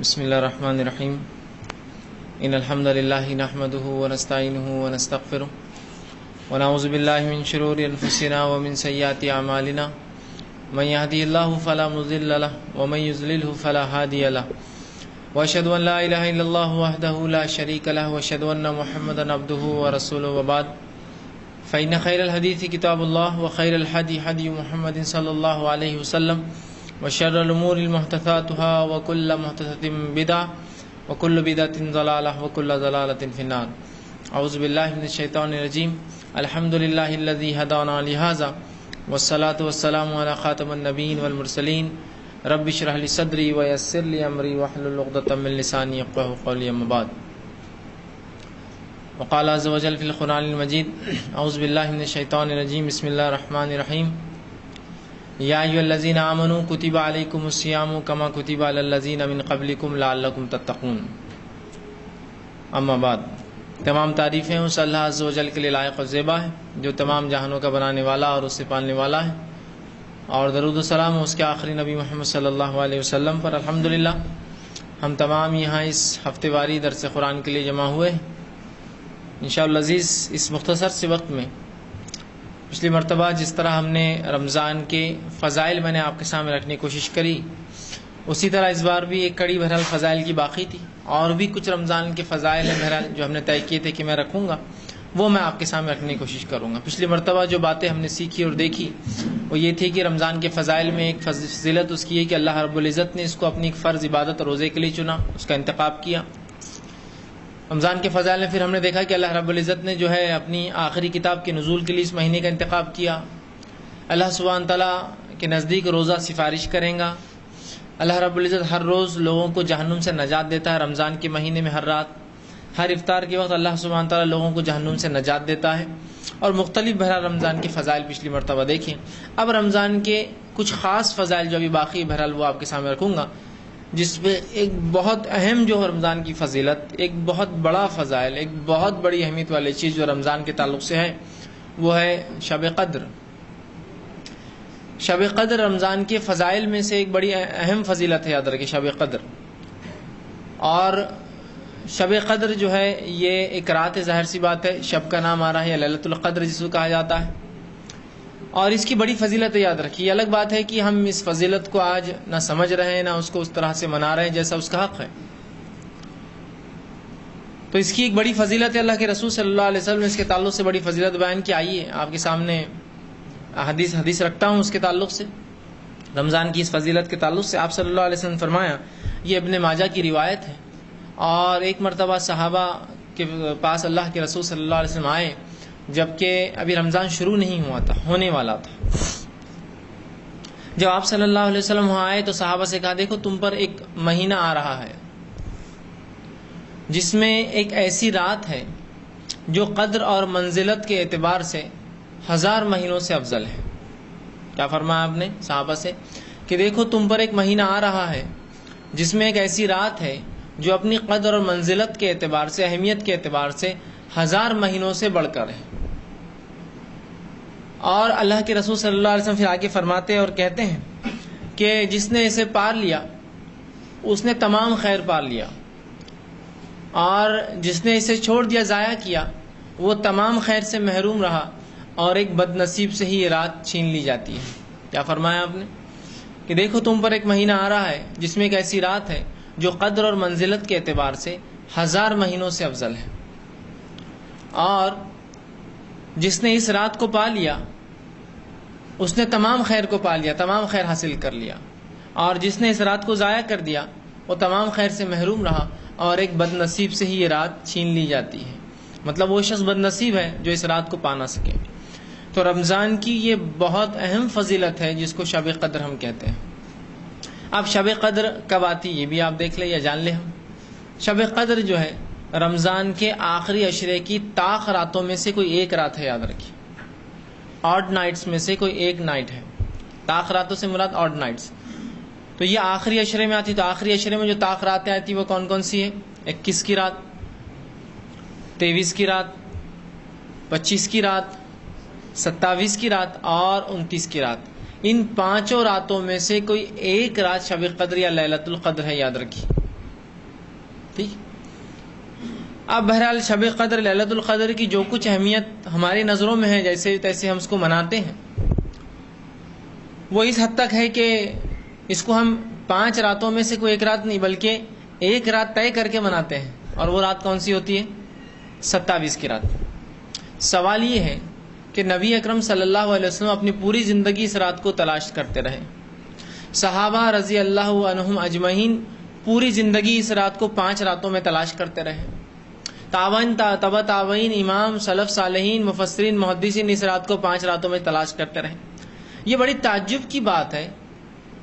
بسم اللہ الرحمن الرحیم ان الحمد للہ نحمده ونستعینه ونستغفره ونعوذ باللہ من شرور انفسنا ومن سیئات اعمالنا من يهده الله فلا مضل له ومن يضلل فلا هادي له واشهد ان لا اله الا الله وحده لا شريك له واشهد ان محمدا عبده ورسوله وبعد فإن خير الحديث كتاب الله وخير الهدي هدي محمد صلى الله عليه وسلم وشر الأمور محدثاتها وكل محدثة بدعة وكل بدعة ضلالة وكل ضلالة في النار. أعوذ بالله من الشيطان الرجيم. الحمد لله الذي هدانا لهذا والصلاة والسلام على خاتم النبيين والمرسلين. رب اشرح لي صدري ويسر لي أمري واحلل عقدة من لساني يفقهوا قولي. أما بعد. وقال عز وجل في القرآن المجيد أعوذ بالله من الشيطان الرجيم. بسم الله الرحمن الرحيم. یا ایھا الذین آمنوا کتب علیکم الصیام کما کتب علی الذین من قبلکم لعلکم تتقون. اما بعد، تمام تعریفیں اس اللہ عز و جل کے لیے لائق و زیبا ہے جو تمام جہانوں کا بنانے والا اور اسے پالنے والا ہے، اور درود و سلام اس کے آخری نبی محمد صلی اللہ علیہ وسلم پر. الحمدللہ ہم تمام یہاں اس ہفتے واری درس قرآن کے لیے جمع ہوئے ہیں. انشاءاللہ عزیز، اس مختصر سے وقت میں پچھلی مرتبہ جس طرح ہم نے رمضان کے فضائل میں نے آپ کے سامنے رکھنے کی کوشش کری، اسی طرح اس بار بھی ایک کڑی بہرحال فضائل کی باقی تھی، اور بھی کچھ رمضان کے فضائل ہیں بہرحال جو ہم نے طے کیے تھے کہ میں رکھوں گا، وہ میں آپ کے سامنے رکھنے کی کوشش کروں گا. پچھلی مرتبہ جو باتیں ہم نے سیکھی اور دیکھی وہ یہ تھی کہ رمضان کے فضائل میں ایک فضیلت اس کی ہے کہ اللہ رب العزت نے اس کو اپنی ایک فرض عبادت اور روزے کے لیے چنا، اس کا انتخاب کیا. رمضان کے فضائل میں پھر ہم نے دیکھا کہ اللہ رب العزت نے جو ہے اپنی آخری کتاب کے نزول کے لیے اس مہینے کا انتخاب کیا. اللہ سبحانہ تعالیٰ کے نزدیک روزہ سفارش کریں گا. اللہ رب العزت ہر روز لوگوں کو جہنم سے نجات دیتا ہے. رمضان کے مہینے میں ہر رات، ہر افطار کے وقت اللہ سبحانہ تعالیٰ لوگوں کو جہنم سے نجات دیتا ہے. اور مختلف بہرحال رمضان کے فضائل پچھلی مرتبہ دیکھیں. اب رمضان کے کچھ خاص فضائل جو ابھی باقی بہرحال وہ آپ کے سامنے رکھوں گا، جس پہ ایک بہت اہم جو رمضان کی فضیلت، ایک بہت بڑا فضائل، ایک بہت بڑی اہمیت والی چیز جو رمضان کے تعلق سے ہے وہ ہے شب قدر. شب قدر رمضان کے فضائل میں سے ایک بڑی اہم فضیلت ہے، یاد رکھیں شب قدر. اور شب قدر جو ہے یہ ایک رات ہے، ظاہر سی بات ہے، شب کا نام آ رہا ہے، لیلۃ القدر جس کو کہا جاتا ہے، اور اس کی بڑی فضیلت ہے. یاد رکھیے، الگ بات ہے کہ ہم اس فضیلت کو آج نہ سمجھ رہے ہیں، نہ اس کو اس طرح سے منا رہے ہیں جیسا اس کا حق ہے. تو اس کی ایک بڑی فضیلت ہے. اللہ کے رسول صلی اللہ علیہ وسلم نے اس کے تعلق سے بڑی فضیلت بیان کی. آئیے آپ کے سامنے حدیث رکھتا ہوں اس کے تعلق سے، رمضان کی اس فضیلت کے تعلق سے. آپ صلی اللہ علیہ وسلم نے فرمایا، یہ ابن ماجہ کی روایت ہے، اور ایک مرتبہ صحابہ کے پاس اللہ کے رسول صلی اللہ علیہ وسلم آئے جبکہ ابھی رمضان شروع نہیں ہوا تھا، ہونے والا تھا. جب آپ صلی اللہ علیہ وسلم وہاں آئے تو صحابہ سے کہا، دیکھو تم پر ایک مہینہ آ رہا ہے جس میں ایک ایسی رات ہے جو قدر اور منزلت کے اعتبار سے 1000 مہینوں سے افضل ہے. کیا فرمایا آپ نے صحابہ سے کہ دیکھو تم پر ایک مہینہ آ رہا ہے جس میں ایک ایسی رات ہے جو اپنی قدر اور منزلت کے اعتبار سے، اہمیت کے اعتبار سے 1000 مہینوں سے بڑھ کر ہے. اور اللہ کے رسول صلی اللہ علیہ وسلم پھر آگے فرماتے اور کہتے ہیں کہ جس نے اسے پار لیا اس نے تمام خیر پار لیا، اور جس نے اسے چھوڑ دیا، ضائع کیا، وہ تمام خیر سے محروم رہا، اور ایک بد نصیب سے ہی یہ رات چھین لی جاتی ہے. کیا فرمایا آپ نے کہ دیکھو تم پر ایک مہینہ آ رہا ہے جس میں ایک ایسی رات ہے جو قدر اور منزلت کے اعتبار سے 1000 مہینوں سے افضل ہے، اور جس نے اس رات کو پا لیا اس نے تمام خیر کو پا لیا، تمام خیر حاصل کر لیا، اور جس نے اس رات کو ضائع کر دیا وہ تمام خیر سے محروم رہا، اور ایک بد نصیب سے ہی یہ رات چھین لی جاتی ہے. مطلب وہ شخص بد نصیب ہے جو اس رات کو پا نہ سکے. تو رمضان کی یہ بہت اہم فضیلت ہے جس کو شب قدر ہم کہتے ہیں. اب شب قدر کب آتی یہ بھی آپ دیکھ لیں یا جان لیں. ہم شب قدر جو ہے رمضان کے آخری عشرے کی طاق راتوں میں سے کوئی ایک رات ہے. یاد رکھیے، آڈ نائٹس میں سے کوئی ایک نائٹ ہے. طاق راتوں سے مراد آڈ نائٹس. تو یہ آخری عشرے میں آتی. تو آخری عشرے میں جو طاق راتیں آتی وہ کون کون سی ہیں؟ 21 کی رات، 23 کی رات، 25 کی رات، 27 کی رات اور 29 کی رات. ان 5 راتوں میں سے کوئی ایک رات شب قدر یا لیلۃ القدر ہے. یاد رکھیے، ٹھیک. اب بہرحال شب قدر لیلۃ القدر کی جو کچھ اہمیت ہماری نظروں میں ہے جیسے تیسے ہم اس کو مناتے ہیں، وہ اس حد تک ہے کہ اس کو ہم 5 راتوں میں سے کوئی ایک رات نہیں بلکہ ایک رات طے کر کے مناتے ہیں. اور وہ رات کون سی ہوتی ہے؟ 27 کی رات. سوال یہ ہے کہ نبی اکرم صلی اللہ علیہ وسلم اپنی پوری زندگی اس رات کو تلاش کرتے رہے. صحابہ رضی اللہ عنہم اجمعین پوری زندگی اس رات کو 5 راتوں میں تلاش کرتے رہے. تابعین تبع تابعین امام سلف صالحین مفسرین محدثین اس رات کو 5 راتوں میں تلاش کرتے رہے. یہ بڑی تعجب کی بات ہے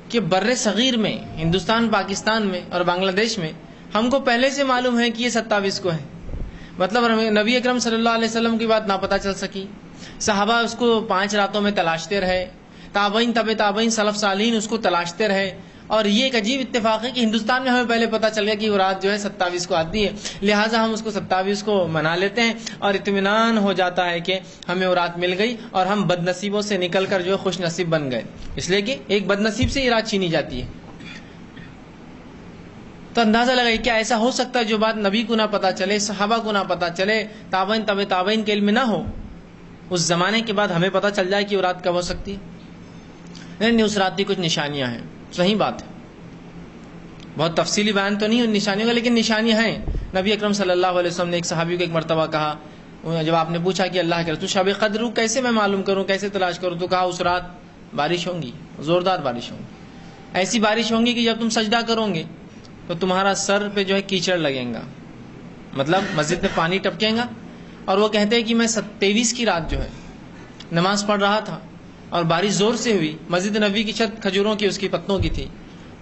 کہ بر صغیر میں، ہندوستان، پاکستان میں اور بنگلہ دیش میں ہم کو پہلے سے معلوم ہے کہ یہ 27 کو ہے. مطلب نبی اکرم صلی اللہ علیہ وسلم کی بات نہ پتہ چل سکی، صحابہ اس کو 5 راتوں میں تلاشتے رہے، تابعین تبع تابعین سلف صالحین اس کو تلاشتے رہے. اور یہ ایک عجیب اتفاق ہے کہ ہندوستان میں ہمیں پہلے پتہ چل گیا کہ وہ رات جو ہے 27 کو آتی ہے، لہٰذا ہم اس کو 27 کو منا لیتے ہیں اور اطمینان ہو جاتا ہے کہ ہمیں وہ رات مل گئی اور ہم بد نصیبوں سے نکل کر جو ہے خوش نصیب بن گئے. اس لیے کہ ایک بد نصیب سے یہ رات چھینی جاتی ہے. تو اندازہ لگائیے کیا ایسا ہو سکتا ہے جو بات نبی کو نہ پتہ چلے، صحابہ کو نہ پتہ چلے، تابعین تبع تابعین کے علم نہ ہو، اس زمانے کے بعد ہمیں پتہ چل جائے کہ وہ رات کب ہو سکتی ہے؟ نہیں، اس رات کی کچھ نشانیاں ہیں. صحیح بات ہے، بہت تفصیلی بیان تو نہیں ان نشانیوں کا، لیکن نشانیاں ہیں. نبی اکرم صلی اللہ علیہ وسلم نے ایک صحابی کو ایک مرتبہ کہا، جب آپ نے پوچھا کہ اللہ کے رسول شب قدر کیسے میں معلوم کروں، کیسے تلاش کروں، تو کہا اس رات بارش ہوں گی، زوردار بارش ہوں گی، ایسی بارش ہوں گی کہ جب تم سجدہ کرو گے تو تمہارا سر پہ جو ہے کیچڑ لگیں گا، مطلب مسجد میں پانی ٹپکیں گا. اور وہ کہتے ہیں کہ میں 23 کی رات جو ہے نماز پڑھ رہا تھا اور بارش زور سے ہوئی، مسجد نبی کی چھت کھجوروں کی اس کی پتوں کی تھی،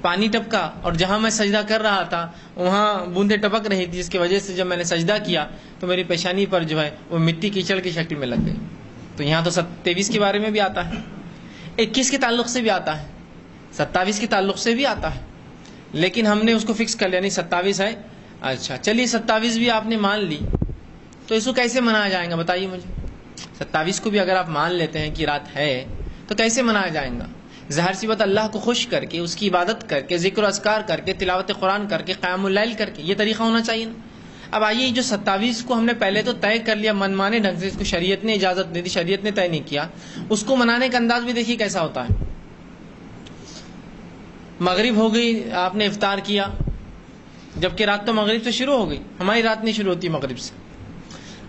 پانی ٹپکا اور جہاں میں سجدہ کر رہا تھا وہاں بوندیں ٹپک رہی تھی، جس کی وجہ سے جب میں نے سجدہ کیا تو میری پیشانی پر جو ہے وہ مٹی کیچڑ کی شکل میں لگ گئی. تو یہاں تو 23 کے بارے میں بھی آتا ہے، 21 کے تعلق سے بھی آتا ہے، 27 کے تعلق سے بھی آتا ہے، لیکن ہم نے اس کو فکس کر لیا نہیں 27 ہے. اچھا چلیے 27 بھی آپ نے مان لی تو اس کو کیسے منایا جائے گا بتائیے مجھے. 27 کو بھی اگر آپ مان لیتے ہیں کہ رات ہے تو کیسے منایا جائے گا؟ ظاہر سی بات اللہ کو خوش کر کے، اس کی عبادت کر کے، ذکر و اذکار کر کے، تلاوت قرآن کر کے، قیام اللیل کر کے، یہ طریقہ ہونا چاہیے نا. اب آئیے جو 27 کو ہم نے پہلے تو طے کر لیا منمانے ڈھنگ سے، اس کو شریعت نے اجازت نہیں دی، شریعت نے طے نہیں کیا، اس کو منانے کا انداز بھی دیکھیے کیسا ہوتا ہے. مغرب ہو گئی، آپ نے افطار کیا، جبکہ رات تو مغرب سے شروع ہو گئی، ہماری رات نہیں شروع ہوتی مغرب سے.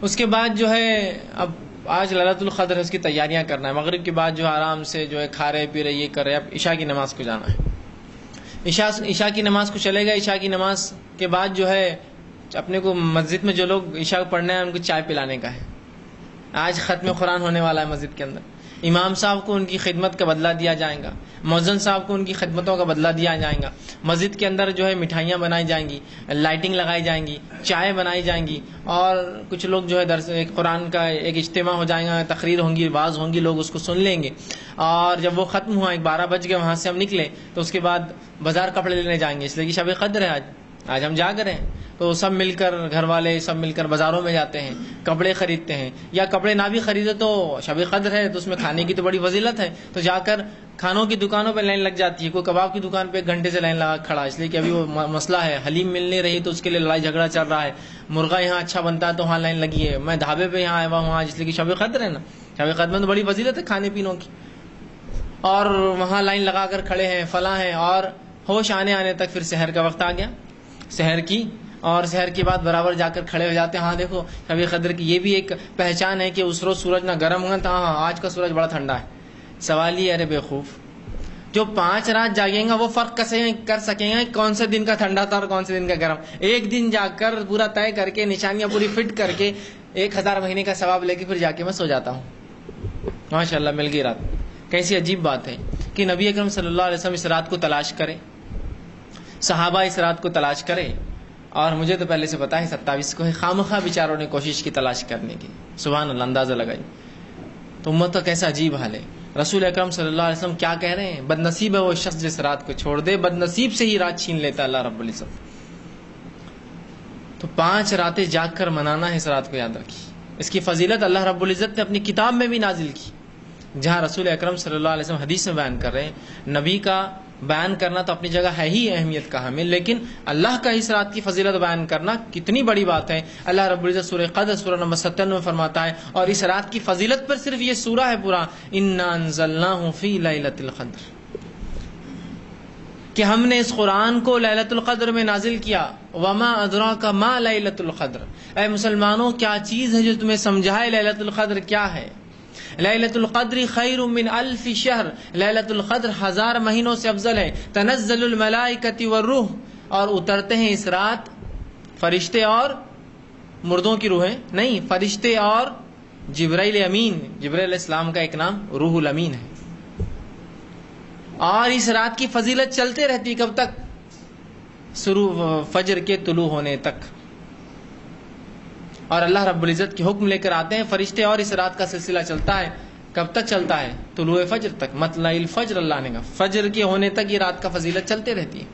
اس کے بعد جو ہے اب آج لیلۃ القدر ہے، اس کی تیاریاں کرنا ہے. مغرب کے بعد جو آرام سے جو ہے کھا رہے پی رہے یہ کر رہے. اب عشاء کی نماز کو جانا ہے، عشاء کی نماز کو چلے گئے. عشاء کی نماز کے بعد جو ہے اپنے کو مسجد میں جو لوگ عشاء پڑھنے ہیں ان کو چائے پلانے کا ہے. آج ختم قرآن ہونے والا ہے مسجد کے اندر. امام صاحب کو ان کی خدمت کا بدلہ دیا جائے گا، مؤذن صاحب کو ان کی خدمتوں کا بدلہ دیا جائے گا. مسجد کے اندر جو ہے مٹھائیاں بنائی جائیں گی، لائٹنگ لگائی جائیں گی، چائے بنائی جائیں گی، اور کچھ لوگ جو ہے درس ایک قرآن کا ایک اجتماع ہو جائے گا، تقریر ہوں گی، واعظ ہوں گی، لوگ اس کو سن لیں گے. اور جب وہ ختم ہوا 12 بج گئے وہاں سے ہم نکلے تو اس کے بعد بازار کپڑے لینے جائیں گے، اس لیے کہ شب قدر ہے آج ہم جا کر ہیں. تو سب مل کر گھر والے سب مل کر بازاروں میں جاتے ہیں، کپڑے خریدتے ہیں، یا کپڑے نہ بھی خریدے تو شب قدر ہے تو اس میں کھانے کی تو بڑی فضیلت ہے، تو جا کر کھانوں کی دکانوں پہ لائن لگ جاتی ہے. کوئی کباب کی دکان پہ 1 گھنٹے سے لائن لگا کھڑا، اس لیے کہ ابھی وہ مسئلہ ہے، حلیم مل نہیں رہی تو اس کے لیے لڑائی جھگڑا چل رہا ہے. مرغا یہاں اچھا بنتا ہے تو وہاں لائن لگی ہے. میں ڈھابے پہ یہاں آیا ہوا وہاں، اس لیے کہ شب قدر ہے نا، شب قدر میں تو بڑی فضیلت ہے کھانے پینوں کی، اور وہاں لائن لگا کر کھڑے ہیں، فلاں ہیں. اور ہوش آنے تک پھر سحر کا وقت آ گیا، سحر کی، اور سحر کے بعد برابر جا کر کھڑے ہو جاتے ہیں. ہاں دیکھو شب قدر کی یہ بھی ایک پہچان ہے کہ اس روز سورج نہ گرم ہوا تھا، ہاں آج کا سورج بڑا ٹھنڈا ہے. سوال یہ ارے بیوقوف، جو 5 رات جاگیں گا وہ فرق کر سکیں گا کون سے دن کا ٹھنڈا تھا اور کون سے دن کا گرم. ایک دن جا کر پورا طے کر کے نشانیاں پوری فٹ کر کے 1000 مہینے کا ثواب لے کے پھر جا کے میں سو جاتا ہوں. ماشاء اللہ مل گئی رات. کیسی عجیب بات ہے کہ نبی اکرم صلی اللہ علیہ وسلم اس رات کو تلاش کرے، صحابہ اس رات کو تلاش کرے، اور مجھے تو پہلے سے پتا ہے 27 کو ہے. خامخواہ بیچاروں نے کوشش کی تلاش کرنے کی. سبحان اللہ، اندازہ لگائی. تو امت کا کیسا عجیب حال ہے. رسول اکرم صلی اللہ علیہ وسلم کیا کہہ رہے ہیں؟ بد نصیب ہے وہ شخص جس رات کو چھوڑ دے، بد نصیب سے ہی رات چھین لیتا اللہ رب العزت. تو 5 راتیں جاگ کر منانا ہے اس رات کو، یاد رکھیے. اس کی فضیلت اللہ رب العزت نے اپنی کتاب میں بھی نازل کی، جہاں رسول اکرم صلی اللہ علیہ وسلم حدیث میں بیان کر رہے ہیں نبی کا بیان کرنا تو اپنی جگہ ہے ہی اہمیت کا حامل، لیکن اللہ کا اس رات کی فضیلت بیان کرنا کتنی بڑی بات ہے۔ اللہ رب العزت سورہ قدر سورہ نمبر 97 میں فرماتا ہے، اور اس رات کی فضیلت پر صرف یہ سورہ ہے پورا، انا انزلناہ فی لیلۃ القدر، کہ ہم نے اس قرآن کو لیلۃ القدر میں نازل کیا۔ وما ادراک ما لیلۃ القدر، اے مسلمانوں کیا چیز ہے جو تمہیں سمجھائے لیلۃ القدر کیا ہے۔ لیلۃ القدر خیر من الف شہر، لیلۃ القدر 1000 مہینوں سے افضل ہے۔ تنزل الملائکۃ والروح، اور اترتے ہیں اس رات فرشتے اور مردوں کی روحیں نہیں، فرشتے اور جبرائیل امین، جبرائیل علیہ السلام کا ایک نام روح الامین ہے۔ اور اس رات کی فضیلت چلتے رہتی کب تک؟ فجر کے طلوع ہونے تک، اور اللہ رب العزت کے حکم لے کر آتے ہیں فرشتے، اور اس رات کا سلسلہ چلتا ہے۔ کب تک چلتا ہے؟ طلوع فجر تک، مطلع الفجر، اللہ نے کہا فجر کے ہونے تک یہ رات کا فضیلت چلتے رہتی ہے۔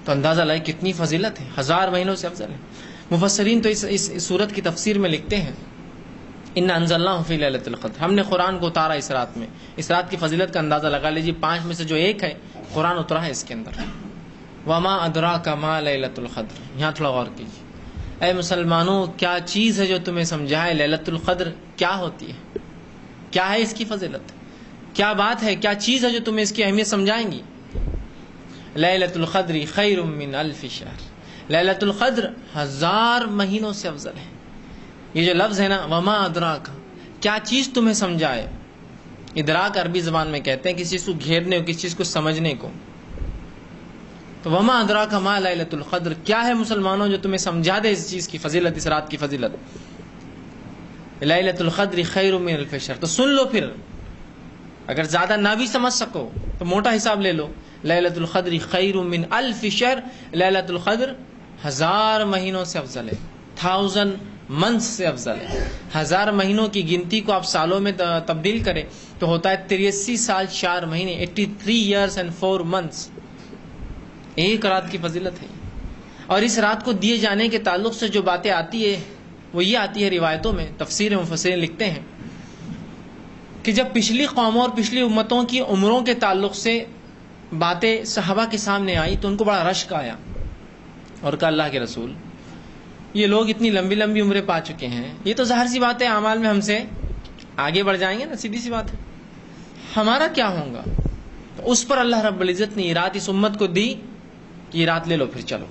تو اندازہ لائے کتنی فضیلت ہے، 1000 مہینوں سے افضل ہے۔ مفسرین تو اس سورت کی تفسیر میں لکھتے ہیں، انا انزلناہ فی لیلۃ القدر، ہم نے قرآن کو اتارا اس رات میں۔ اس رات کی فضیلت کا اندازہ لگا لیجیے، 5 میں سے جو ایک ہے قرآن اترا ہے اس کے اندر۔ وما ادراک ما لیلۃ القدر، یہاں تھوڑا غور کیجیے۔ اے مسلمانوں کیا چیز ہے جو تمہیں سمجھائے لیلۃ القدر کیا ہوتی ہے، کیا ہے اس کی فضیلت، کیا بات ہے، کیا چیز ہے جو تمہیں اس کی اہمیت سمجھائیں گی۔ لیلۃ القدر خیر من الف شہر، لیلۃ القدر 1000 مہینوں سے افضل ہے۔ یہ جو لفظ ہے نا وما ادراک، کیا چیز تمہیں سمجھائے، ادراک عربی زبان میں کہتے ہیں کسی چیز کو گھیرنے کو، کسی چیز کو سمجھنے کو۔ تو وما ادراک ما لیلۃ القدر، کیا ہے مسلمانوں جو تمہیں سمجھا دے اس چیز کی فضیلت، اس رات کی فضیلت۔ لیلۃ القدر خیر من الف شہر، تو سن لو، پھر اگر زیادہ نہ بھی سمجھ سکو تو موٹا حساب لے لو، لیلۃ القدر خیر من الف شہر، لیلۃ القدر 1000 مہینوں سے افضل ہے، 1000 منتھ سے افضل ہے۔ 1000 مہینوں کی گنتی کو آپ سالوں میں تبدیل کریں تو ہوتا ہے 83 سال 4 مہینے، 83 years and 4 months۔ ایک رات کی فضیلت ہے۔ اور اس رات کو دیے جانے کے تعلق سے جو باتیں آتی ہے وہ یہ آتی ہے روایتوں میں، تفسیر مفسرین لکھتے ہیں کہ جب پچھلی قوموں اور پچھلی امتوں کی عمروں کے تعلق سے باتیں صحابہ کے سامنے آئی تو ان کو بڑا رشک آیا، اور کہا اللہ کے رسول یہ لوگ اتنی لمبی لمبی عمریں پا چکے ہیں، یہ تو ظاہر سی بات ہے اعمال میں ہم سے آگے بڑھ جائیں گے نا، سیدھی سی بات ہے، ہمارا کیا ہوگا؟ تو اس پر اللہ رب العزت نے یہ رات اس امت کو دی کہ یہ رات لے لو پھر چلو،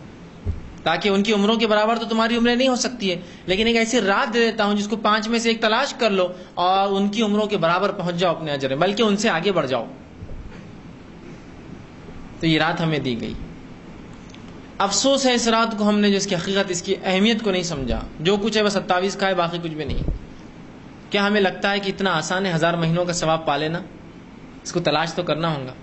تاکہ ان کی عمروں کے برابر تو تمہاری عمریں نہیں ہو سکتی ہے، لیکن ایک ایسی رات دے دیتا ہوں جس کو 5 میں سے ایک تلاش کر لو اور ان کی عمروں کے برابر پہنچ جاؤ اپنے اجر میں، بلکہ ان سے آگے بڑھ جاؤ۔ تو یہ رات ہمیں دی گئی۔ افسوس ہے اس رات کو ہم نے جو اس کی حقیقت، اس کی اہمیت کو نہیں سمجھا۔ جو کچھ ہے بس 27 کا ہے، باقی کچھ بھی نہیں۔ کیا ہمیں لگتا ہے کہ اتنا آسان ہے 1000 مہینوں کا ثواب پا لینا؟ اس کو تلاش تو کرنا ہوگا۔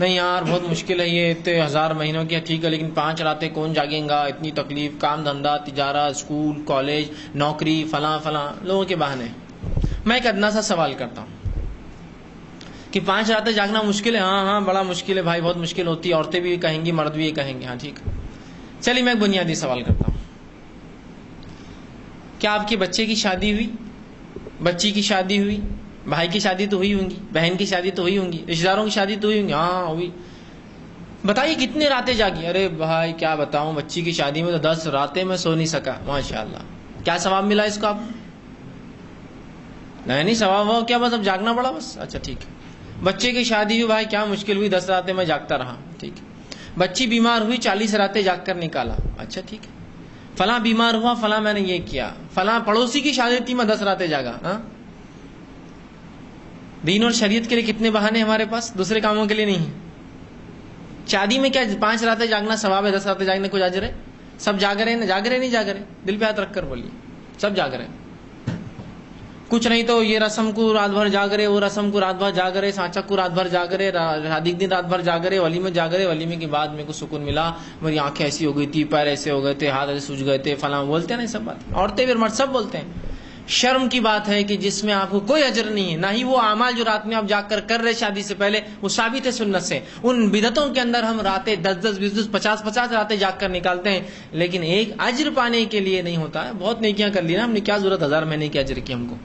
نہیں یار بہت مشکل ہے یہ، اتنے 1000 مہینوں کی ٹھیک ہے، لیکن 5 راتیں کون جاگیں گا، اتنی تکلیف، کام دھندا، تجارت، اسکول، کالج، نوکری، فلاں فلاں، لوگوں کے بہانے۔ میں ایک ادنا سا سوال کرتا ہوں کہ 5 راتیں جاگنا مشکل ہے؟ ہاں بڑا مشکل ہے بھائی، بہت مشکل ہوتی ہے، عورتیں بھی کہیں گی، مرد بھی کہیں گے، ہاں ٹھیک ہے۔ چلیے میں ایک بنیادی سوال کرتا ہوں، کیا آپ کے بچے کی شادی ہوئی، بچی کی شادی ہوئی، بھائی کی شادی تو ہوئی ہوں گی، بہن کی شادی تو ہوئی ہوں گی، رشتہ داروں کی شادی تو ہوئی ہوں گی؟ ہاں ہوئی۔ بتائیے کتنے راتیں جاگی؟ ارے بھائی کیا بتاؤں، بچی کی شادی میں تو 10 راتیں میں سو نہیں سکا، ماشاءاللہ۔ کیا ثواب ملا اس کو آپ؟ نہیں ثواب ہوا کیا، بس اب جاگنا پڑا بس، اچھا ٹھیک ہے۔ بچے کی شادی ہوئی، بھائی کیا مشکل ہوئی، 10 راتیں میں جاگتا رہا، ٹھیک ہے۔ بچی بیمار ہوئی، 40 راتیں جاگ کر نکالا، اچھا ٹھیک ہے۔ فلاں بیمار ہوا، فلاں میں نے یہ کیا، فلاں پڑوسی کی شادی تھی میں 10 راتیں جاگا۔ ہاں دین اور شریعت کے لیے کتنے بہانے ہمارے پاس، دوسرے کاموں کے لیے نہیں ہے۔ شادی میں کیا 5 راتیں جاگنا ثواب ہے، 10 راتیں جاگنے کو اجر ہے؟ سب جاگ رہے ہیں، جاگ رہے نہیں جاگ رہے؟ دل پہ ہاتھ رکھ کر بولیے، سب جاگ رہے ہیں۔ کچھ نہیں تو یہ رسم کو رات بھر جاگ رہے، وہ رسم کو رات بھر جاگ رہے، سانچا کو رات بھر جاگ رہے، شادی کے دن رات بھر جاگ رہے، ولیمے جاگ رہے، ولیمے کے بعد میرے کو سکون ملا، میری آنکھیں ایسی ہو گئی تھی، پیر ایسے ہو گئے تھے، ہاتھ ایسے سوج گئے تھے، فلاں بولتے ہیں نا، سب بات عورتیں بھی مرد سب بولتے ہیں۔ شرم کی بات ہے کہ جس میں آپ کو کوئی اجر نہیں ہے، نہ ہی وہ اعمال جو رات میں آپ جاگ کر رہے شادی سے پہلے وہ ثابت ہے سنت سے۔ ان بدعتوں کے اندر ہم راتیں 10 20 50 راتیں جاگ کر نکالتے ہیں، لیکن ایک اجر پانے کے لیے نہیں ہوتا ہے۔ بہت نیکیاں کر لی نا ہم نے، کیا ضرورت 1000 مہینے کے اجر کی ہم کو؟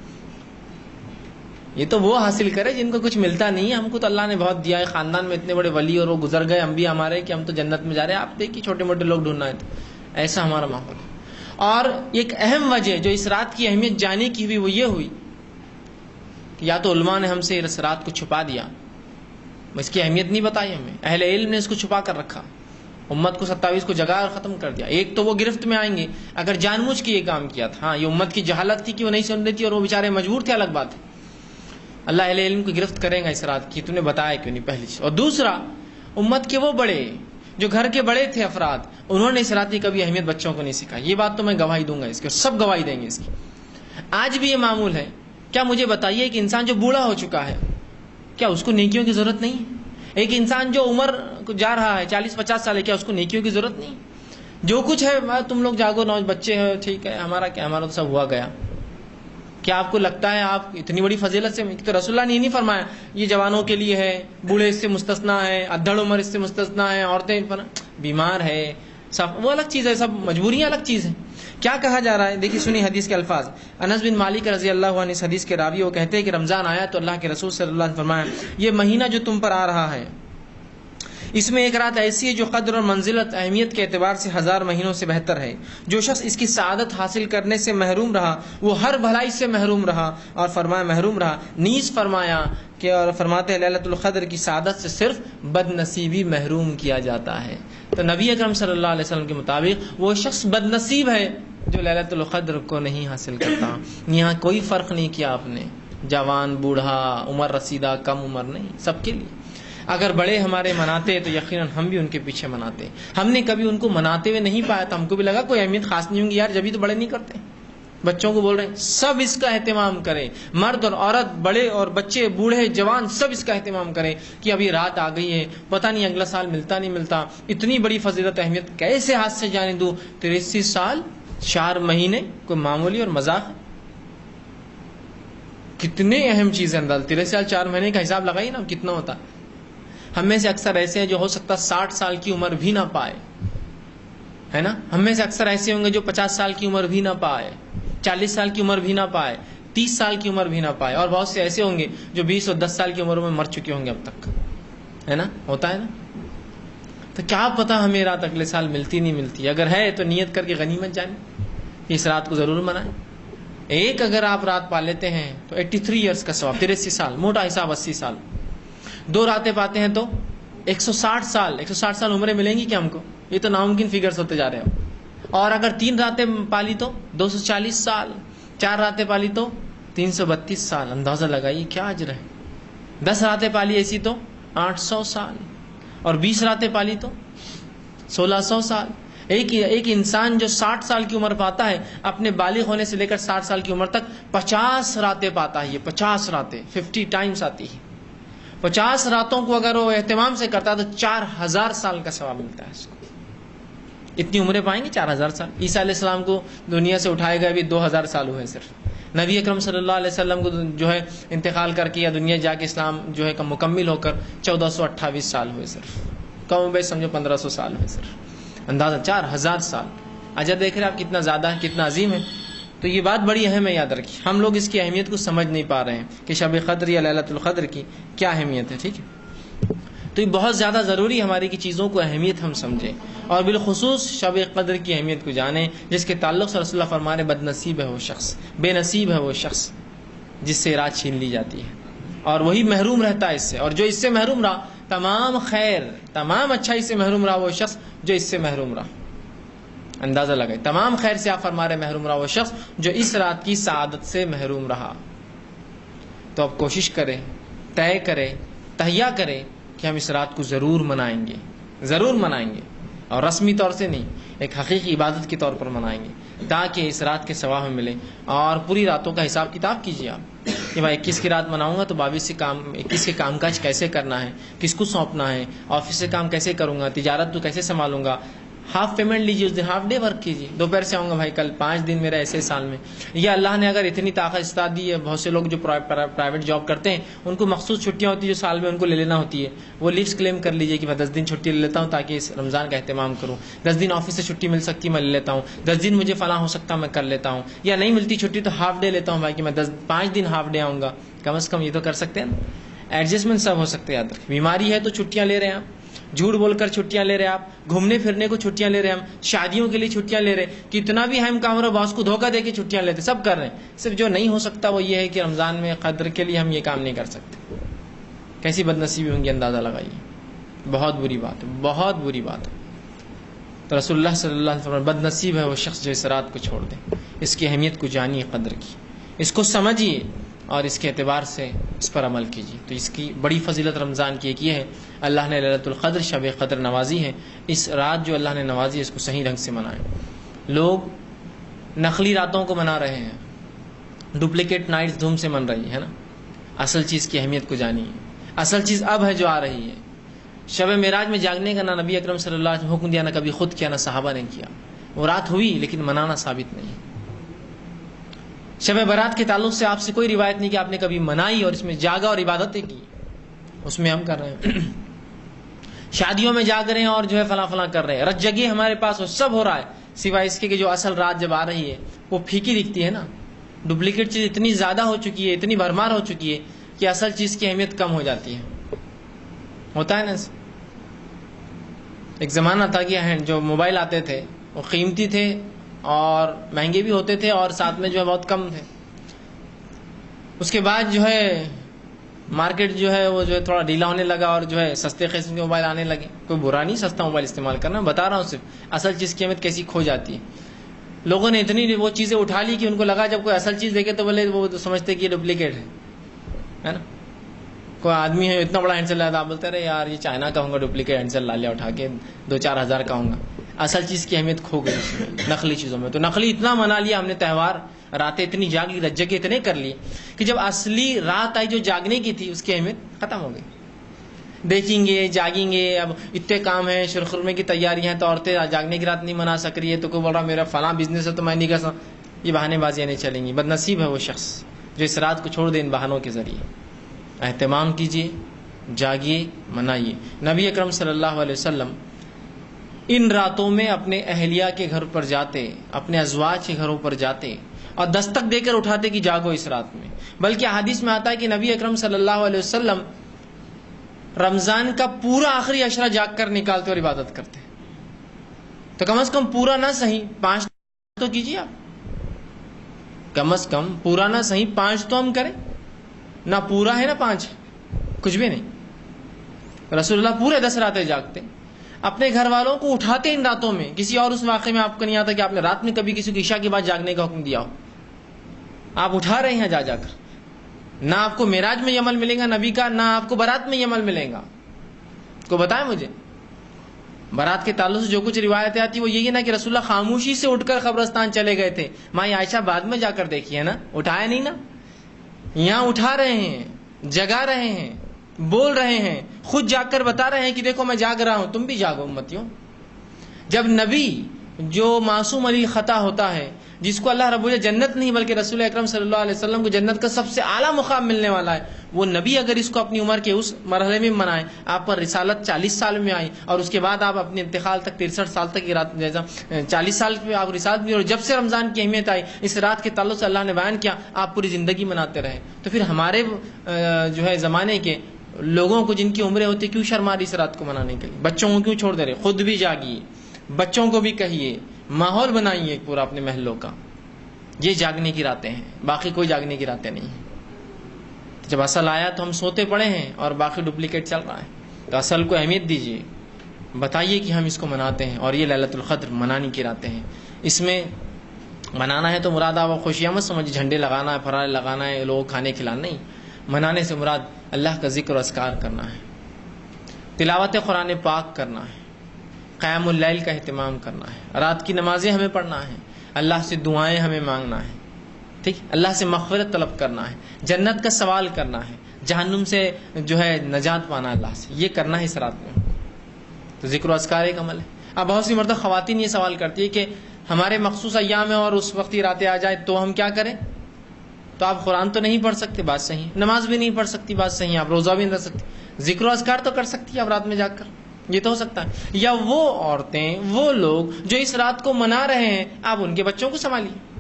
یہ تو وہ حاصل کرے جن کو کچھ ملتا نہیں ہے. ہم کو تو اللہ نے بہت دیا ہے, خاندان میں اتنے بڑے ولی اور وہ گزر گئے انبیاء ہمارے کہ ہم تو جنت میں جا رہے ہیں. آپ دیکھیے چھوٹے موٹے لوگ ڈھونڈنا ہے, تو ایسا ہمارا ماحول ہے. اور ایک اہم وجہ جو اس رات کی اہمیت جانے کی ہوئی وہ یہ ہوئی کہ یا تو علماء نے ہم سے اس رات کو چھپا دیا, اس کی اہمیت نہیں بتائی ہمیں, اہل علم نے اس کو چھپا کر رکھا, امت کو 27 کو جگا اور ختم کر دیا. ایک تو وہ گرفت میں آئیں گے اگر جان بوجھ کے یہ کام کیا تھا. ہاں, یہ امت کی جہالت تھی کہ وہ نہیں سن رہی تھی اور وہ بیچارے مجبور تھے, الگ بات ہے. اللہ اہل علم کو گرفت کرے گا اس رات کی, تم نے بتایا کیوں نہیں, پہلی چیز. اور دوسرا, امت کے وہ بڑے جو گھر کے بڑے تھے افراد, انہوں نے اس رات کی کبھی اہمیت بچوں کو نہیں سکھائی. یہ بات تو میں گواہی دوں گا اس کی, اور سب گواہی دیں گے اس کی. آج بھی یہ معمول ہے. کیا مجھے بتائیے کہ انسان جو بوڑھا ہو چکا ہے, کیا اس کو نیکیوں کی ضرورت نہیں ہے؟ ایک انسان جو عمر جا رہا ہے 40-50 سال ہے, کیا اس کو نیکیوں کی ضرورت نہیں؟ جو کچھ ہے تم لوگ جاگو, نوج بچے ہیں, ٹھیک ہے, ہمارا کیا, ہمارا تو سب ہوا گیا. کیا آپ کو لگتا ہے آپ اتنی بڑی فضیلت سے؟ تو رسول اللہ نے یہ نہیں فرمایا یہ جوانوں کے لیے ہے, بوڑھے اس سے مستثنا ہے, ادھڑ عمر اس سے مستثنا ہے, عورتیں بیمار ہے, سب وہ الگ چیز ہے, سب مجبوریاں الگ چیز ہیں. کیا کہا جا رہا ہے دیکھیے, سنی حدیث کے الفاظ. انس بن مالک رضی اللہ عنہ اس حدیث کے راوی, وہ کہتے ہیں کہ رمضان آیا تو اللہ کے رسول صلی اللہ علیہ وسلم نے فرمایا یہ مہینہ جو تم پر آ رہا ہے اس میں ایک رات ایسی ہے جو قدر اور منزلت اہمیت کے اعتبار سے 1000 مہینوں سے بہتر ہے. جو شخص اس کی سعادت حاصل کرنے سے محروم رہا وہ ہر بھلائی سے محروم رہا. اور فرمایا محروم رہا, نیز فرمایا کہ, اور فرماتے ہیں لیلۃ القدر کی سعادت سے صرف بد نصیبی محروم کیا جاتا ہے. تو نبی اکرم صلی اللہ علیہ وسلم کے مطابق وہ شخص بد نصیب ہے جو لیلۃ القدر کو نہیں حاصل کرتا. یہاں کوئی فرق نہیں کیا آپ نے, جوان بوڑھا عمر رسیدہ کم عمر نہیں, سب کے لیے. اگر بڑے ہمارے مناتے تو یقیناً ہم بھی ان کے پیچھے مناتے. ہم نے کبھی ان کو مناتے ہوئے نہیں پایا تو ہم کو بھی لگا کوئی اہمیت خاص نہیں ہوں گی یار, جبھی تو بڑے نہیں کرتے. بچوں کو بول رہے ہیں سب اس کا اہتمام کریں, مرد اور عورت, بڑے اور بچے, بوڑھے جوان, سب اس کا اہتمام کریں کہ ابھی رات آ گئی ہے, پتہ نہیں اگلا سال ملتا نہیں ملتا. اتنی بڑی فضیلت اہمیت کیسے ہاتھ سے جانے دوں؟ 83 سال 4 مہینے کوئی معمولی اور مذاق ہے؟ کتنے اہم چیزیں انداز. 83 سال 4 مہینے کا حساب لگائیے نا کتنا ہوتا. ہم میں سے اکثر ایسے ہیں جو ہو سکتا 60 سال کی عمر بھی نہ پائے, ہے نا. ہم میں سے اکثر ایسے ہوں گے جو 50 سال کی عمر بھی نہ پائے, 40 سال کی عمر بھی نہ پائے, 30 سال کی عمر بھی نہ پائے. اور بہت سے ایسے ہوں گے جو 20 اور 10 سال کی عمر میں مر چکے ہوں گے اب تک, ہے نا, ہوتا ہے نا. تو کیا پتا ہمیں رات اگلے سال ملتی نہیں ملتی. اگر ہے تو نیت کر کے غنیمت جائیں کہ اس رات کو ضرور منائیں. ایک اگر آپ رات پا لیتے ہیں تو 83 ایئرس کا ثواب, 83 سال, موٹا حساب 80 سال. 2 راتیں پاتے ہیں تو 160 سال. 160 سال عمریں ملیں گی کیا ہم کو؟ یہ تو ناممکن فگرز ہوتے جا رہے ہیں. اور اگر 3 راتیں پالی تو 240 سال, 4 راتیں پالی تو 332 سال. اندازہ لگائیے کیا اجر ہے. 10 راتیں پالی ایسی تو 800 سال, اور 20 راتیں پالی تو 1600 سال. ایک انسان جو 60 سال کی عمر پاتا ہے اپنے بالغ ہونے سے لے کر 60 سال کی عمر تک 50 راتیں پاتا ہے. یہ 50 راتیں 50 ٹائمز آتی ہے. 50 راتوں کو اگر وہ اہتمام سے کرتا ہے تو 4000 سال کا ثواب ملتا ہے اس کو. اتنی عمریں پائیں گے 4000 سال. عیسیٰ علیہ السلام کو دنیا سے اٹھائے گئے ابھی 2000 سال ہوئے صرف. نبی اکرم صلی اللہ علیہ وسلم کو جو ہے انتقال کر کے یا دنیا جا کے اسلام جو ہے مکمل ہو کر 1428 سال ہوئے صرف. کم بیش سمجھو 1500 سال ہوئے صرف. اندازہ 4000 سال. اجر دیکھ رہے آپ کتنا زیادہ ہے, کتنا عظیم ہے. تو یہ بات بڑی اہم ہے, یاد رکھیے. ہم لوگ اس کی اہمیت کو سمجھ نہیں پا رہے ہیں کہ شب قدر یا لیلۃ القدر کی کیا اہمیت ہے. ٹھیک ہے, تو یہ بہت زیادہ ضروری ہماری کی چیزوں کو اہمیت ہم سمجھیں, اور بالخصوص شب قدر کی اہمیت کو جانیں, جس کے تعلق سے رسول اللہ فرمانے بد نصیب ہے وہ شخص, بے نصیب ہے وہ شخص جس سے رات چھین لی جاتی ہے, اور وہی محروم رہتا ہے اس سے. اور جو اس سے محروم رہا, تمام خیر تمام اچھائی سے محروم رہا وہ شخص جو اس سے محروم رہا. اندازہ لگائے, تمام خیر سے آپ فرما رہے محروم رہا وہ شخص جو اس رات کی سعادت سے محروم رہا. تو اب کوشش کریں, طے کریں, تہیا کریں کہ ہم اس رات کو ضرور منائیں گے, ضرور منائیں گے, اور رسمی طور سے نہیں, ایک حقیقی عبادت کے طور پر منائیں گے, تاکہ اس رات کے ثواب ہمیں ملے. اور پوری راتوں کا حساب کتاب کیجیے آپ کہ میں 21 کی رات مناؤں گا تو 21 کے کام کاج کیسے کرنا ہے, کس کو سونپنا ہے, آفس سے کام کیسے کروں گا, تجارت تو کیسے سنبھالوں گا, ہاف پیمنٹ لیجیے، اس دن ہاف ڈے ورک کیجیے، دوپہر سے آؤں گا بھائی کل 5 دن میرا ایسے سال میں. یا اللہ نے اگر اتنی طاقت استعداد دی ہے، بہت سے لوگ جو پرائیویٹ جاب کرتے ہیں ان کو مخصوص چھٹیاں ہوتی ہیں جو سال میں ان کو لے لینا ہوتی ہے، وہ لیوز کلیم کر لیجیے کہ میں 10 دن چھٹی لے لیتا ہوں تاکہ اس رمضان کا اہتمام کروں. 10 دن آفس سے چھٹی مل سکتی میں لے لیتا ہوں، 10 دن مجھے فلاں ہو سکتا میں کر لیتا ہوں. یا نہیں ملتی چھٹی تو ہاف ڈے لیتا ہوں بھائی کہ میں 5 دن ہاف ڈے آؤں گا. کم از کم یہ تو کر سکتے ہیں نا، ایڈجسٹمنٹ سب ہو سکتے ہیں. بیماری ہے تو چھٹیاں لے رہے ہیں آپ، جھوٹ بول کر چھٹیاں لے رہے ہیں آپ، گھومنے پھرنے کو چھٹیاں لے رہے ہیں ہم، شادیوں کے لیے چھٹیاں لے رہے ہیں، کتنا بھی ہم کام رہا باس کو دھوکہ دے کے چھٹیاں لیتے، سب کر رہے ہیں. صرف جو نہیں ہو سکتا وہ یہ ہے کہ رمضان میں قدر کے لیے ہم یہ کام نہیں کر سکتے. کیسی بد نصیبی ہوں گی اندازہ لگائیے. بہت بری بات ہے، بہت بری بات ہے. تو رسول اللہ صلی اللہ علیہ وسلم بد نصیب ہے وہ شخص جو اس رات کو چھوڑ دے. اس کی اہمیت کو جانیے، قدر کی، اس کو سمجھیے اور اس کے اعتبار سے اس پر عمل کیجیے. تو اس کی بڑی فضیلت رمضان کی ایک یہ ہے، اللہ نے لیلۃ القدر شب قدر نوازی ہے. اس رات جو اللہ نے نوازی ہے اس کو صحیح ڈھنگ سے منائیں. لوگ نقلی راتوں کو منا رہے ہیں، ڈپلیکیٹ نائٹس دھوم سے من رہی ہے نا. اصل چیز کی اہمیت کو جانیے. اصل چیز اب ہے جو آ رہی ہے. شب معراج میں جاگنے کا نہ نبی اکرم صلی اللہ علیہ وسلم حکم دیا، نہ کبھی خود کیا، نہ صحابہ نے کیا. وہ رات ہوئی لیکن منانا ثابت نہیں. شب برات کے تعلق سے آپ سے کوئی روایت نہیں کہ آپ نے کبھی منائی اور اس میں جاگا اور عبادتیں کی. اس میں ہم کر رہے ہیں، شادیوں میں جاگ رہے ہیں اور جو ہے فلاں فلاں کر رہے ہیں. رت جگی ہمارے پاس وہ سب ہو رہا ہے، سوائے اس کے کہ جو اصل رات جب آ رہی ہے وہ پھیکی دکھتی ہے نا. ڈپلیکیٹ چیز اتنی زیادہ ہو چکی ہے، اتنی بھرمار ہو چکی ہے کہ اصل چیز کی اہمیت کم ہو جاتی ہے. ہوتا ہے نا. ایک زمانہ تھا کہ جو موبائل آتے تھے وہ قیمتی تھے اور مہنگے بھی ہوتے تھے اور ساتھ میں جو ہے بہت کم تھے. اس کے بعد جو ہے مارکیٹ جو ہے وہ جو ہے تھوڑا ڈھیلا ہونے لگا اور جو ہے سستے قسم کے موبائل آنے لگے. کوئی برا نہیں سستا موبائل استعمال کرنا، بتا رہا ہوں صرف اصل چیز کی اہمیت کیسی کھو جاتی ہے. لوگوں نے اتنی وہ چیزیں اٹھا لی کہ ان کو لگا جب کوئی اصل چیز دیکھے تو بولے وہ تو سمجھتے کہ یہ ڈپلیکیٹ ہے نا. کوئی آدمی ہے اتنا بڑا ہینڈسل لایا، آپ بولتے رہے یار یہ چائنا کا ہوں گا، ڈپلیکیٹ ہینڈسل لا لیا اٹھا کے 2-4 ہزار کا ہوں گا. اصل چیز کی اہمیت کھو گئی اس میں، نقلی چیزوں میں. تو نقلی اتنا منا لیا ہم نے تہوار، راتیں اتنی جاگ لی، رت جگہ اتنے کر لی کہ جب اصلی رات آئی جو جاگنے کی تھی اس کی اہمیت ختم ہو گئی. دیکھیں گے، جاگیں گے، اب اتنے کام ہیں، شرخرمے کی تیاریاں ہیں تو عورتیں جاگنے کی رات نہیں منا سک رہی ہے، تو کوئی بول رہا میرا فلاں بزنس ہے تو میں نہیں کر سکتا. یہ بہانے بازیاں نہیں چلیں گی. بد نصیب ہے وہ شخص جو اس رات کو چھوڑ دے ان بہانوں کے ذریعے. اہتمام کیجیے، جاگیے، منائیے. نبی اکرم صلی اللہ علیہ وسلم ان راتوں میں اپنے اہلیہ کے گھر پر جاتے، اپنے ازواج کے گھروں پر جاتے اور دستک دے کر اٹھاتے کہ جاگو اس رات میں. بلکہ حدیث میں آتا ہے کہ نبی اکرم صلی اللہ علیہ وسلم رمضان کا پورا آخری عشرہ جاگ کر نکالتے اور عبادت کرتے. تو کم از کم پورا نہ صحیح 5 تو کیجیے آپ. کم از کم پورا نہ صحیح 5 تو ہم کریں. نہ پورا ہے نہ 5، کچھ بھی نہیں. رسول اللہ پورے 10 راتیں جاگتے، اپنے گھر والوں کو اٹھاتے ان راتوں میں. کسی اور اس واقعے میں آپ کو نہیں آتا کہ آپ نے رات میں کبھی کسی کو عشاء کے بعد جاگنے کا حکم دیا ہو. آپ اٹھا رہے ہیں جا جا کر. نہ آپ کو معراج میں یہ عمل ملے گا نبی کا، نہ آپ کو برات میں یہ عمل ملے گا. کو بتائیں مجھے برات کے تعلق سے جو کچھ روایتیں آتی وہ یہی ہے نا کہ رسول اللہ خاموشی سے اٹھ کر قبرستان چلے گئے تھے. ماں عائشہ بعد میں جا کر دیکھی ہے نا، اٹھایا نہیں نا. یہاں اٹھا رہے ہیں، جگا رہے ہیں، بول رہے ہیں، خود جاگ کر بتا رہے ہیں کہ دیکھو میں جاگ رہا ہوں، تم بھی جاگو امتیوں. جب نبی جو معصوم علی خطا ہوتا ہے، جس کو اللہ رب العزت جنت نہیں بلکہ رسول اکرم صلی اللہ علیہ وسلم کو جنت کا سب سے اعلیٰ مقام ملنے والا ہے، وہ نبی اگر اس کو اپنی عمر کے اس مرحلے میں منائے، آپ پر رسالت 40 سال میں آئی اور اس کے بعد آپ اپنے انتقال تک 63 سال تک 40 سال میں آپ رسالت میں، اور جب سے رمضان کی اہمیت آئی اس رات کے تعلق سے اللہ نے بیان کیا، آپ پوری زندگی مناتے رہے. تو پھر ہمارے جو ہے زمانے کے لوگوں کو جن کی عمریں ہوتی کیوں شرما رہی اس رات کو منانے کے لیے؟ بچوں کو کیوں چھوڑ دے رہے؟ خود بھی جاگیے، بچوں کو بھی کہیے، ماحول بنائیے پورا اپنے محلوں کا. یہ جاگنے کی راتیں ہیں، باقی کوئی جاگنے کی راتیں نہیں ہیں. جب اصل آیا تو ہم سوتے پڑے ہیں اور باقی ڈپلیکیٹ چل رہا ہے. تو اصل کو اہمیت دیجیے، بتائیے کہ ہم اس کو مناتے ہیں اور یہ لیلۃ القدر منانے کی راتیں ہیں. اس میں منانا ہے تو مراد آپ خوشیاں مت سمجھ جھنڈے لگانا ہے، فرارے لگانا ہے، لوگوں کھانے کھلانا نہیں. منانے سے مراد اللہ کا ذکر و اذکار کرنا ہے، تلاوت قرآن پاک کرنا ہے، قیام اللیل کا اہتمام کرنا ہے، رات کی نمازیں ہمیں پڑھنا ہے، اللہ سے دعائیں ہمیں مانگنا ہے، ٹھیک، اللہ سے مغفرت طلب کرنا ہے، جنت کا سوال کرنا ہے، جہنم سے جو ہے نجات پانا اللہ سے، یہ کرنا ہے اس رات میں. تو ذکر و اذکار ایک عمل ہے. اب بہت سی مرتبہ خواتین یہ سوال کرتی ہے کہ ہمارے مخصوص ایام میں اور اس وقت ہی راتیں آ جائے تو ہم کیا کریں؟ تو آپ قرآن تو نہیں پڑھ سکتے، بات صحیح، نماز بھی نہیں پڑھ سکتی، بات صحیح، آپ روزہ بھی نہیں رکھ سکتی، ذکر و اذکار تو کر سکتی ہے آپ رات میں جا کر، یہ تو ہو سکتا ہے۔ یا وہ عورتیں، وہ لوگ جو اس رات کو منا رہے ہیں، آپ ان کے بچوں کو سنبھالیے۔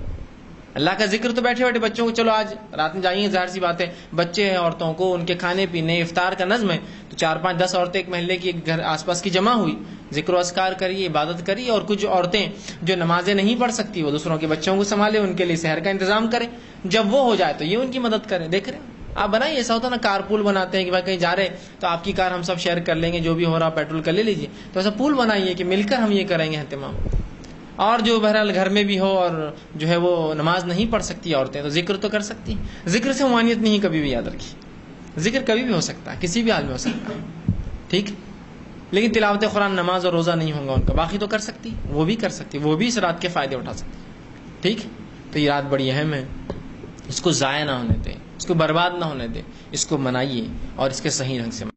اللہ کا ذکر تو بیٹھے بیٹھے بچوں کو، چلو آج رات میں جائیں، ظاہر سی بات ہے بچے ہیں، عورتوں کو ان کے کھانے پینے افطار کا نظم ہے، تو 4 5 10 عورتیں ایک محلے کی ایک گھر آس پاس کی جمع ہوئی، ذکر و اذکار کریے، عبادت کریے، اور کچھ عورتیں جو نمازیں نہیں پڑھ سکتی وہ دوسروں کے بچوں کو سنبھالے، ان کے لیے سحر کا انتظام کریں، جب وہ ہو جائے تو یہ ان کی مدد کریں۔ دیکھ رہے ہیں آپ بنائیے، ایسا ہوتا نا کار پول بناتے ہیں کہ بھائی کہیں جا رہے تو آپ کی کار ہم سب شیئر کر لیں گے، جو بھی ہو رہا پیٹرول کا لے لیجیے، تو ایسا پول بنائیے کہ مل کر ہم یہ کریں گے اہتمام۔ اور جو بہرحال گھر میں بھی ہو اور جو ہے وہ نماز نہیں پڑھ سکتی عورتیں، تو ذکر تو کر سکتی ہیں، ذکر سے ممانعت نہیں کبھی بھی یاد رکھی، ذکر کبھی بھی ہو سکتا ہے، کسی بھی حال میں ہو سکتا ہے، ٹھیک، لیکن تلاوت قرآن، نماز اور روزہ نہیں ہوگا ان کا، باقی تو کر سکتی، وہ بھی کر سکتی، وہ بھی اس رات کے فائدے اٹھا سکتی، ٹھیک۔ تو یہ رات بڑی اہم ہے، اس کو ضائع نہ ہونے دیں، اس کو برباد نہ ہونے دیں، اس کو منائیے اور اس کے صحیح ڈھنگ سے